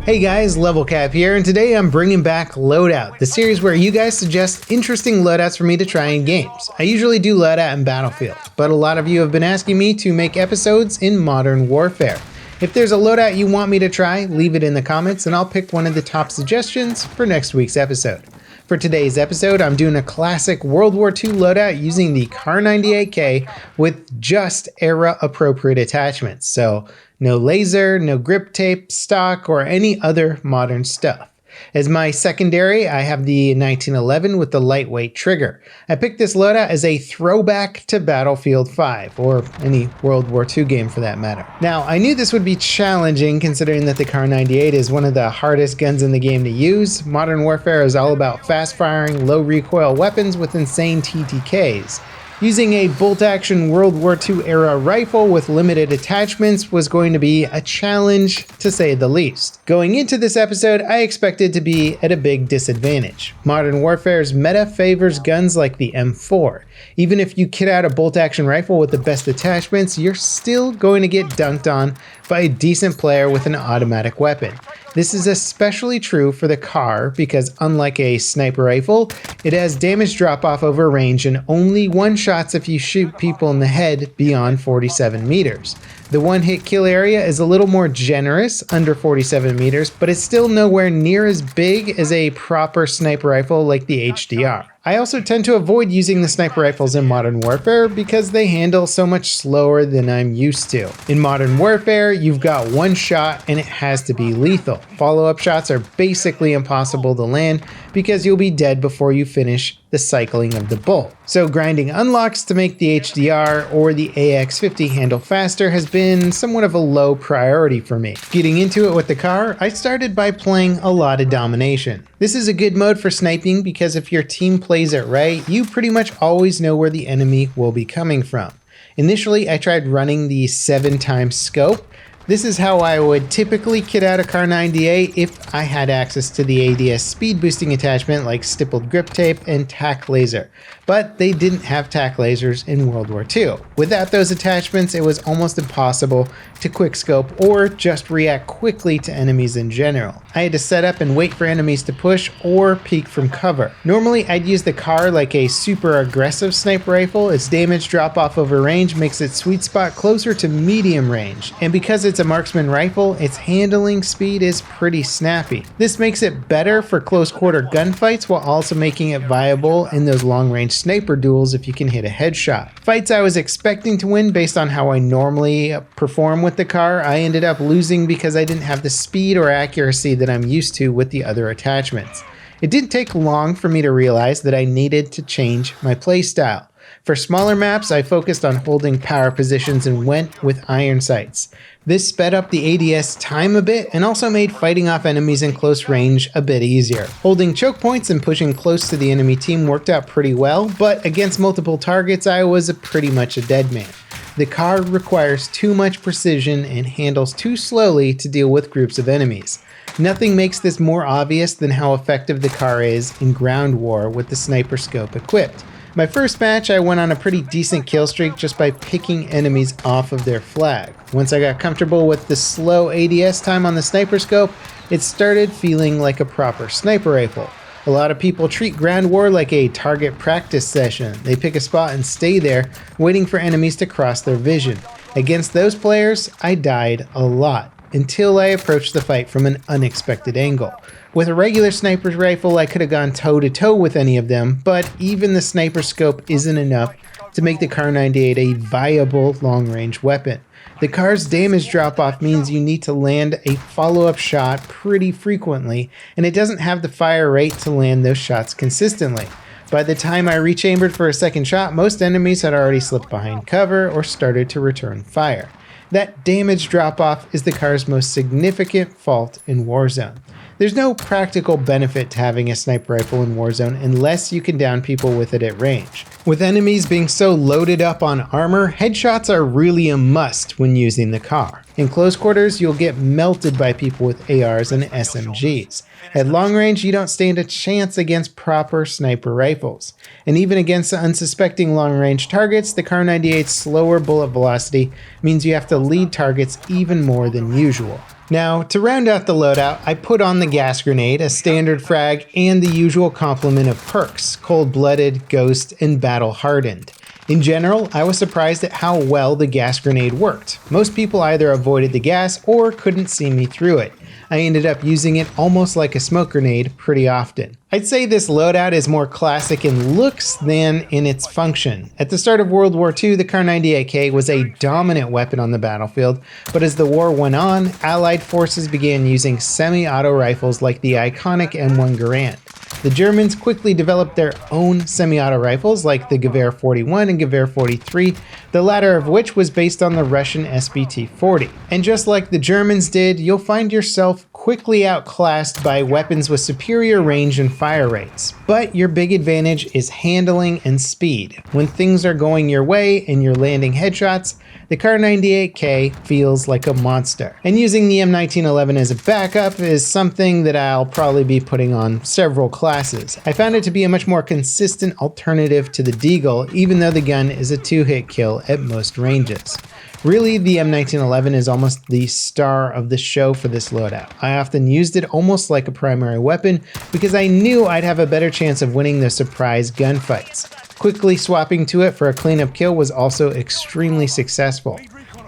Hey guys, LevelCap here, and today I'm bringing back Loadout, the series where you guys suggest interesting loadouts for me to try in games. I usually do Loadout in Battlefield, but a lot of you have been asking me to make episodes in Modern Warfare. If there's a loadout you want me to try, leave it in the comments and I'll pick one of the top suggestions for next week's episode. For today's episode, I'm doing a classic World War II loadout using the Kar98k with just era-appropriate attachments. So no laser, no grip tape, stock, or any other modern stuff. As my secondary, I have the 1911 with the lightweight trigger. I picked this loadout as a throwback to Battlefield 5, or any World War II game for that matter. Now, I knew this would be challenging considering that the Kar98 is one of the hardest guns in the game to use. Modern Warfare is all about fast-firing, low-recoil weapons with insane TTKs. Using a bolt-action World War II era rifle with limited attachments was going to be a challenge, to say the least. Going into this episode, I expected to be at a big disadvantage. Modern Warfare's meta favors guns like the M4. Even if you kit out a bolt-action rifle with the best attachments, you're still going to get dunked on by a decent player with an automatic weapon. This is especially true for the Kar because unlike a sniper rifle, it has damage drop-off over range and only one-shots if you shoot people in the head beyond 47 meters. The one-hit kill area is a little more generous, under 47 meters, but it's still nowhere near as big as a proper sniper rifle like the HDR. I also tend to avoid using the sniper rifles in Modern Warfare because they handle so much slower than I'm used to. In Modern Warfare, you've got one shot and it has to be lethal. Follow-up shots are basically impossible to land because you'll be dead before you finish the cycling of the bolt. So grinding unlocks to make the HDR or the AX50 handle faster has been somewhat of a low priority for me. Getting into it with the Kar, I started by playing a lot of domination. This is a good mode for sniping because if your team plays it right, you pretty much always know where the enemy will be coming from. Initially, I tried running the 7x scope. This is how I would typically kit out a Kar98 if I had access to the ADS speed boosting attachment like stippled grip tape and tac laser, but they didn't have tac lasers in World War II. Without those attachments, it was almost impossible to quickscope or just react quickly to enemies in general. I had to set up and wait for enemies to push or peek from cover. Normally, I'd use the Kar like a super aggressive sniper rifle. Its damage drop off over range makes its sweet spot closer to medium range, and because it's a marksman rifle, its handling speed is pretty snappy. This makes it better for close quarter gunfights while also making it viable in those long range sniper duels if you can hit a headshot. Fights I was expecting to win based on how I normally perform with the Kar, I ended up losing because I didn't have the speed or accuracy that I'm used to with the other attachments. It didn't take long for me to realize that I needed to change my playstyle. For smaller maps, I focused on holding power positions and went with iron sights. This sped up the ADS time a bit and also made fighting off enemies in close range a bit easier. Holding choke points and pushing close to the enemy team worked out pretty well, but against multiple targets, I was pretty much a dead man. The Kar requires too much precision and handles too slowly to deal with groups of enemies. Nothing makes this more obvious than how effective the Kar is in ground war with the sniper scope equipped. My first match, I went on a pretty decent kill streak just by picking enemies off of their flag. Once I got comfortable with the slow ADS time on the sniper scope, it started feeling like a proper sniper rifle. A lot of people treat ground war like a target practice session. They pick a spot and stay there, waiting for enemies to cross their vision. Against those players, I died a lot, until I approached the fight from an unexpected angle. With a regular sniper's rifle, I could have gone toe-to-toe with any of them, but even the sniper scope isn't enough to make the Kar98 a viable long-range weapon. The Kar's damage drop-off means you need to land a follow-up shot pretty frequently, and it doesn't have the fire rate to land those shots consistently. By the time I rechambered for a second shot, most enemies had already slipped behind cover or started to return fire. That damage drop-off is the Kar's most significant fault in Warzone. There's no practical benefit to having a sniper rifle in Warzone unless you can down people with it at range. With enemies being so loaded up on armor, headshots are really a must when using the Kar. In close quarters, you'll get melted by people with ARs and SMGs. At long range, you don't stand a chance against proper sniper rifles. And even against unsuspecting long-range targets, the Kar98's slower bullet velocity means you have to lead targets even more than usual. Now, to round out the loadout, I put on the gas grenade, a standard frag, and the usual complement of perks: cold-blooded, ghost, and battle-hardened. In general, I was surprised at how well the gas grenade worked. Most people either avoided the gas or couldn't see me through it. I ended up using it almost like a smoke grenade pretty often. I'd say this loadout is more classic in looks than in its function. At the start of World War II, the Kar98k was a dominant weapon on the battlefield, but as the war went on, Allied forces began using semi-auto rifles like the iconic M1 Garand. The Germans quickly developed their own semi-auto rifles like the Gewehr 41 and Gewehr 43, the latter of which was based on the Russian SBT-40. And just like the Germans did, you'll find yourself quickly outclassed by weapons with superior range and fire rates. But your big advantage is handling and speed. When things are going your way and you're landing headshots, the Kar98k feels like a monster. And using the M1911 as a backup is something that I'll probably be putting on several classes. I found it to be a much more consistent alternative to the Deagle, even though the gun is a 2-hit kill at most ranges. Really, the M1911 is almost the star of the show for this loadout. I often used it almost like a primary weapon because I knew I'd have a better chance of winning the surprise gunfights. Quickly swapping to it for a cleanup kill was also extremely successful.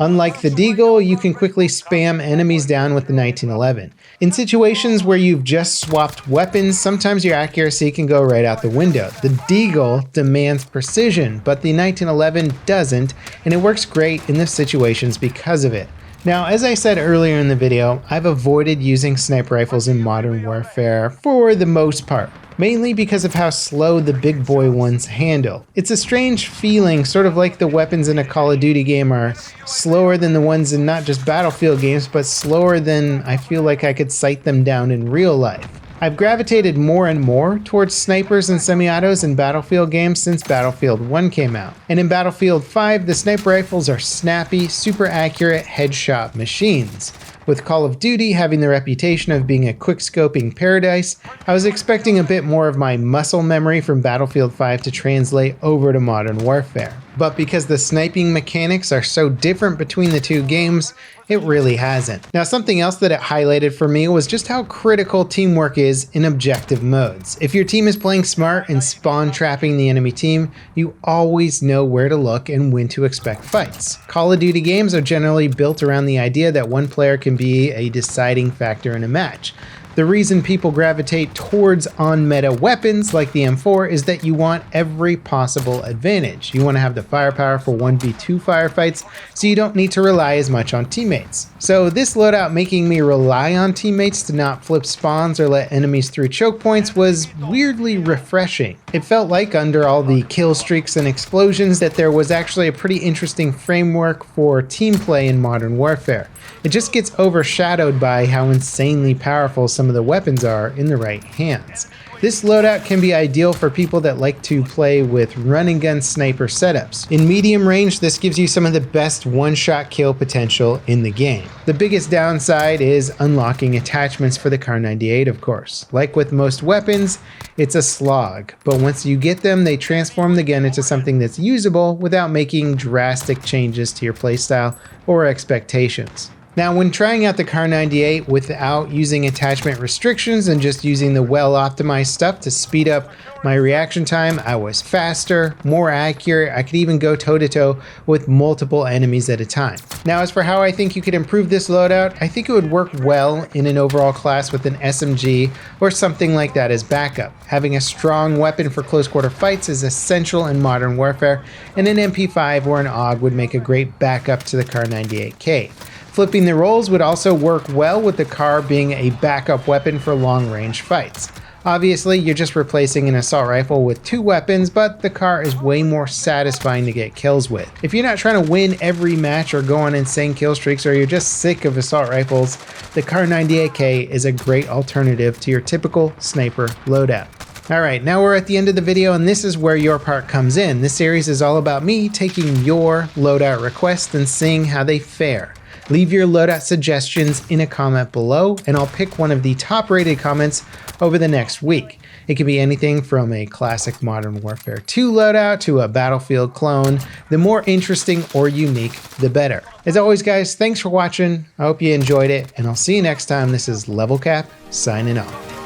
Unlike the Deagle, you can quickly spam enemies down with the 1911. In situations where you've just swapped weapons, sometimes your accuracy can go right out the window. The Deagle demands precision, but the 1911 doesn't, and it works great in the situations because of it. Now, as I said earlier in the video, I've avoided using sniper rifles in Modern Warfare for the most part, mainly because of how slow the big boy ones handle. It's a strange feeling, sort of like the weapons in a Call of Duty game are slower than the ones in not just Battlefield games, but slower than I feel like I could sight them down in real life. I've gravitated more and more towards snipers and semi-autos in Battlefield games since Battlefield 1 came out. And in Battlefield 5, the sniper rifles are snappy, super accurate headshot machines. With Call of Duty having the reputation of being a quick-scoping paradise, I was expecting a bit more of my muscle memory from Battlefield 5 to translate over to Modern Warfare. But because the sniping mechanics are so different between the two games, it really hasn't. Now, something else that it highlighted for me was just how critical teamwork is in objective modes. If your team is playing smart and spawn trapping the enemy team, you always know where to look and when to expect fights. Call of Duty games are generally built around the idea that one player can be a deciding factor in a match. The reason people gravitate towards on-meta weapons like the M4 is that you want every possible advantage. You want to have the firepower for 1v2 firefights, so you don't need to rely as much on teammates. So this loadout making me rely on teammates to not flip spawns or let enemies through choke points was weirdly refreshing. It felt like under all the kill streaks and explosions that there was actually a pretty interesting framework for team play in Modern Warfare. It just gets overshadowed by how insanely powerful some of the weapons are in the right hands. This loadout can be ideal for people that like to play with run and gun sniper setups. In medium range, this gives you some of the best one-shot kill potential in the game. The biggest downside is unlocking attachments for the Kar98, of course. Like with most weapons, it's a slog, but once you get them, they transform the gun into something that's usable without making drastic changes to your playstyle or expectations. Now, when trying out the Kar98 without using attachment restrictions and just using the well-optimized stuff to speed up my reaction time, I was faster, more accurate. I could even go toe-to-toe with multiple enemies at a time. Now, as for how I think you could improve this loadout, I think it would work well in an overall class with an SMG or something like that as backup. Having a strong weapon for close-quarter fights is essential in Modern Warfare, and an MP5 or an AUG would make a great backup to the Kar98k. Flipping the roles would also work well with the Kar being a backup weapon for long-range fights. Obviously, you're just replacing an assault rifle with two weapons, but the Kar is way more satisfying to get kills with. If you're not trying to win every match or go on insane kill streaks, or you're just sick of assault rifles, the Kar98k is a great alternative to your typical sniper loadout. Alright, now we're at the end of the video, and this is where your part comes in. This series is all about me taking your loadout requests and seeing how they fare. Leave your loadout suggestions in a comment below, and I'll pick one of the top rated comments over the next week. It can be anything from a classic Modern Warfare 2 loadout to a Battlefield clone. The more interesting or unique, the better. As always, guys, thanks for watching. I hope you enjoyed it, and I'll see you next time. This is LevelCap signing off.